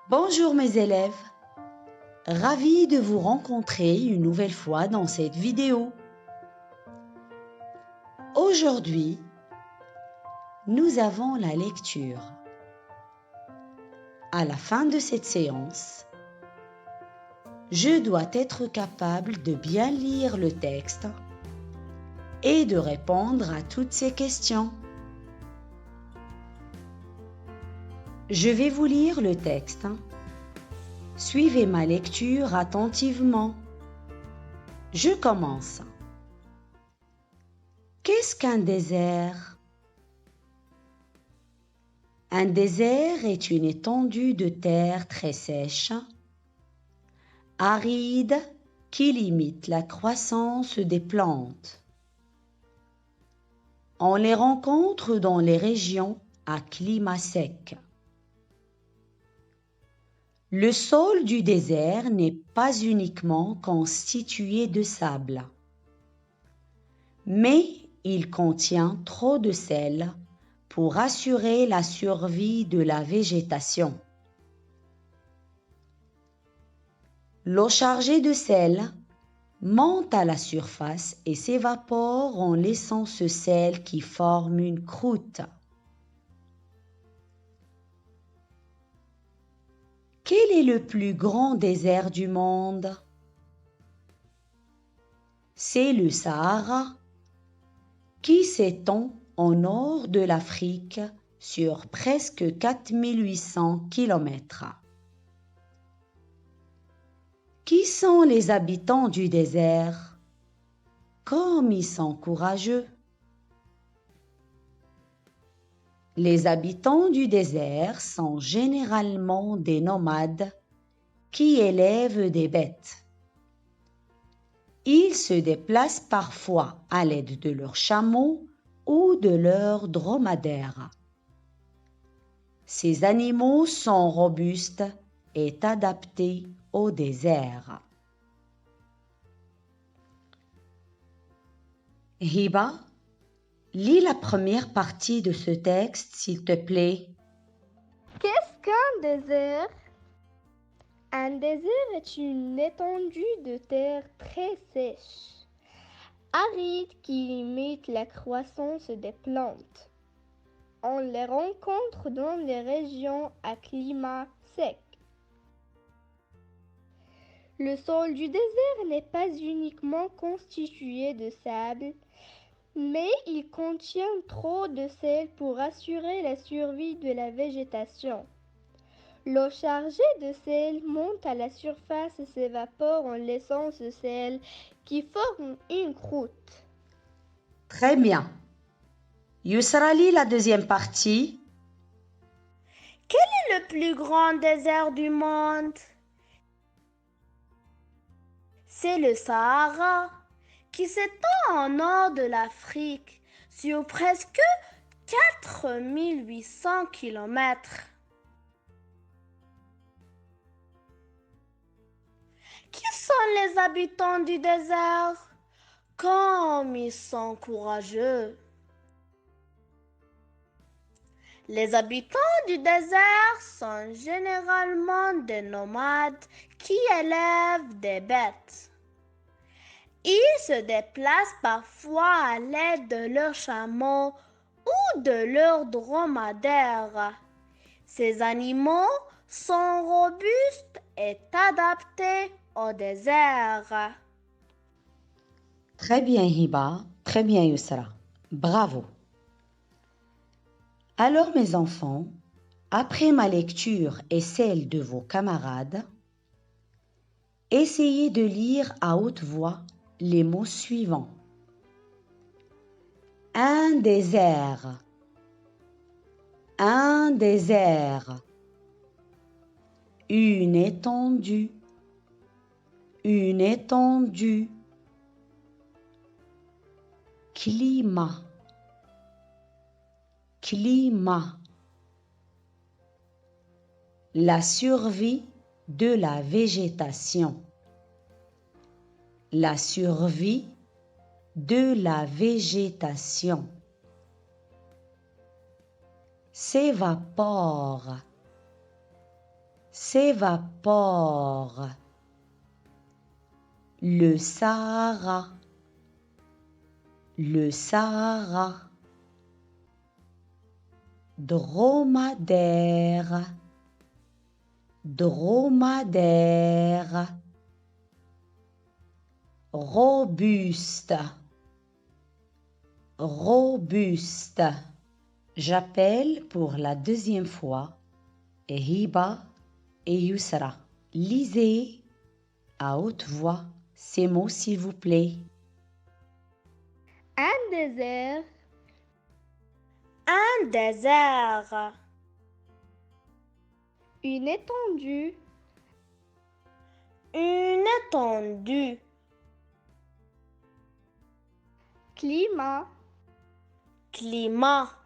Bonjour mes élèves, ravi de vous rencontrer une nouvelle fois dans cette vidéo. Aujourd'hui, nous avons la lecture. À la fin de cette séance, je dois être capable de bien lire le texte et de répondre à toutes ces questions. Je vais vous lire le texte. Suivez ma lecture attentivement. Je commence. Qu'est-ce qu'un désert? Un désert est une étendue de terre très sèche, aride, qui limite la croissance des plantes. On les rencontre dans les régions à climat sec. Le sol du désert n'est pas uniquement constitué de sable, mais il contient trop de sel pour assurer la survie de la végétation. L'eau chargée de sel monte à la surface et s'évapore en laissant ce sel qui forme une croûte. Quel est le plus grand désert du monde? C'est le Sahara, qui s'étend au nord de l'Afrique sur presque 4800 km. Qui sont les habitants du désert? Comme ils sont courageux! Les habitants du désert sont généralement des nomades qui élèvent des bêtes. Ils se déplacent parfois à l'aide de leurs chameaux ou de leurs dromadaires. Ces animaux sont robustes et adaptés au désert. Hiba, lis la première partie de ce texte, s'il te plaît. Qu'est-ce qu'un désert? Un désert est une étendue de terre très sèche, aride qui limite la croissance des plantes. On les rencontre dans les régions à climat sec. Le sol du désert n'est pas uniquement constitué de sable, mais il contient trop de sel pour assurer la survie de la végétation. L'eau chargée de sel monte à la surface et s'évapore en laissant ce sel qui forme une croûte. Très bien. Yusra, lis la deuxième partie. Quel est le plus grand désert du monde? C'est le Sahara, qui s'étend au nord de l'Afrique sur presque 4800 km. Qui sont les habitants du désert? Comme ils sont courageux! Les habitants du désert sont généralement des nomades qui élèvent des bêtes. Ils se déplacent parfois à l'aide de leurs chameaux ou de leurs dromadaires. Ces animaux sont robustes et adaptés au désert. Très bien, Hiba. Très bien, Yusra. Bravo. Alors, mes enfants, après ma lecture et celle de vos camarades, essayez de lire à haute voix les mots suivants. Un désert. Un désert. Une étendue. Une étendue. Climat. Climat. La survie de la végétation. La survie de la végétation. S'évapore. s'évapore. Le Sahara, le Sahara. Dromadaire, dromadaire. Robuste, robuste. J'appelle pour la deuxième fois Hiba et Yousra. Lisez à haute voix ces mots s'il vous plaît. Un désert, Un désert. une étendue, Une étendue. climat, Climat.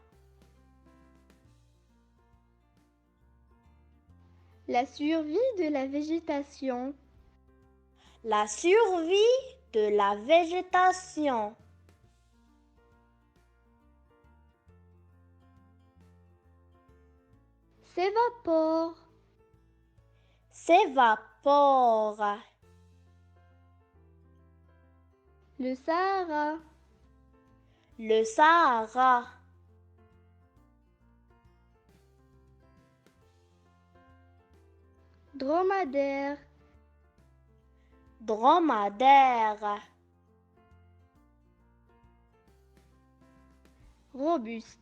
la survie de la végétation, La survie de la végétation. s'évapore, S'évapore. le Sahara, Le Sahara. dromadaire, Dromadaire. robuste.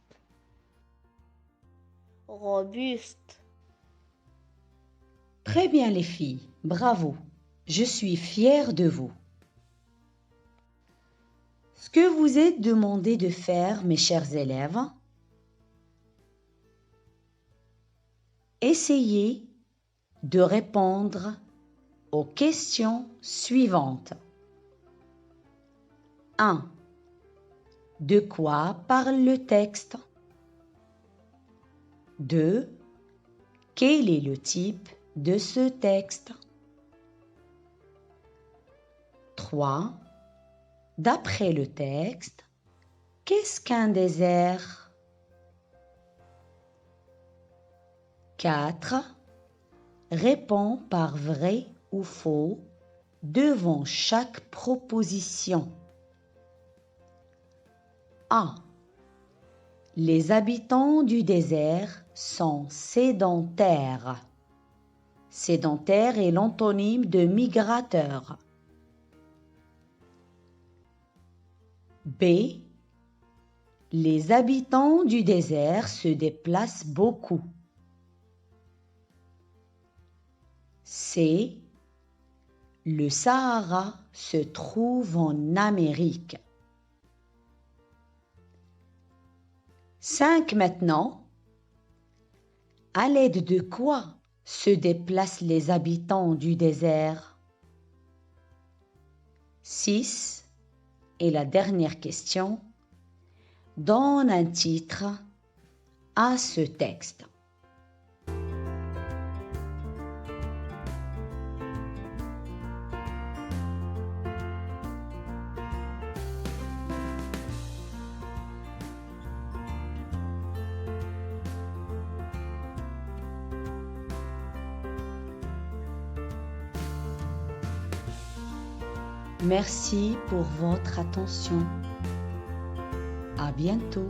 Robuste. Très bien les filles, bravo. Je suis fière de vous. Ce que vous êtes demandé de faire, mes chers élèves, essayez de répondre aux questions suivantes. 1. De quoi parle le texte? 2. Quel est le type de ce texte? 3. D'après le texte, qu'est-ce qu'un désert? 4. Réponds par vrai ou faux devant chaque proposition. A. Les habitants du désert sont sédentaires. Sédentaire est l'antonyme de migrateur. B. Les habitants du désert se déplacent beaucoup. C. Le Sahara se trouve en Amérique. 5 maintenant. À l'aide de quoi se déplacent les habitants du désert? 6. Et la dernière question, donne un titre à ce texte. Merci pour votre attention. À bientôt.